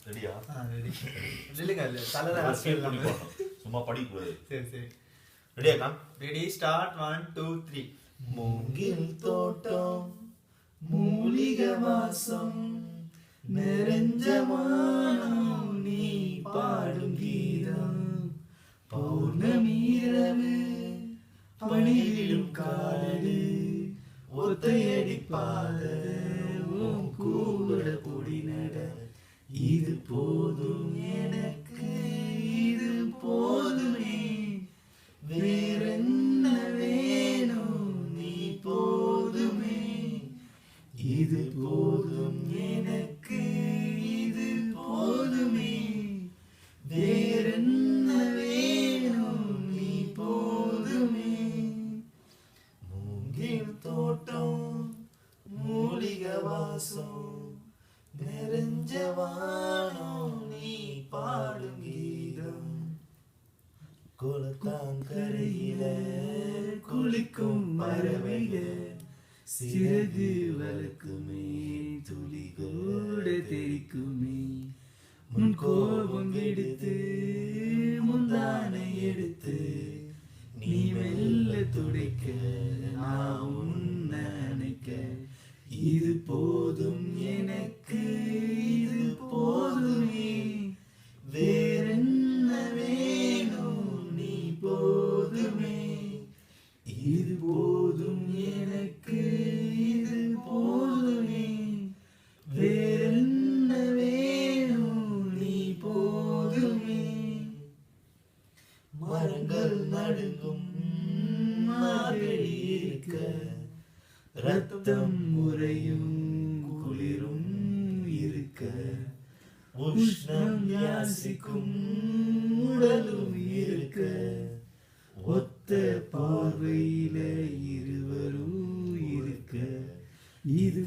ரெடியா? ரெடி. இல்லைங்க இல்லை தலைதான் ஹாஸ்பிட்டல் இல்லாமல் சும்மா படிக்கூடாது. சரி சரி ரெடியாக்கா? Ready start 1 2 3. மூங்கில் தோட்டம் மூலிகை வாசம் நிறைஞ்ச வானம் நீ பாடும் கீதம் பௌர்ணமி இரவு பணியிலும் காடு ஒத்தையடி பாத உன் கூட பொடி நட இது போதும் எனக்கு இது போதுமே வேறென்ன வேணும் நீ போதுமே இது போதும் எனக்கு இது போதுமே வேறென்ன வேணும் நீ போதுமே மூங்கில் தோட்டம் மூலிகை வாசம் நிறைஞ்ச வானம் நீ பாடும் கீதம் குளத்தாங்கரையில குளிக்கும் பறவைகள் சிறகு வளர்க்குமே துளி கூட தெரிக்குமே முன் கோபம் எடுத்து முந்தானை எடுத்து நீ மெல்ல துடைக்க நான் உன்னை நினைக்க இது போதும் எனக்கு இது போதுமே வேறென்ன வேணும் நீ போதுமே இது போதும் எனக்கு இது போதுமே வேறென்ன வேணும் நீ போதுமே மரங்கள் நடுங்கும் மார்கழி இருக்க ரத்தம் முறையும் குளிரும் இருக்க உஷ்ணம் யாசிக்கும் உடலும் இருக்க ஒத்த பார்வையில இருவரும் இருக்க இது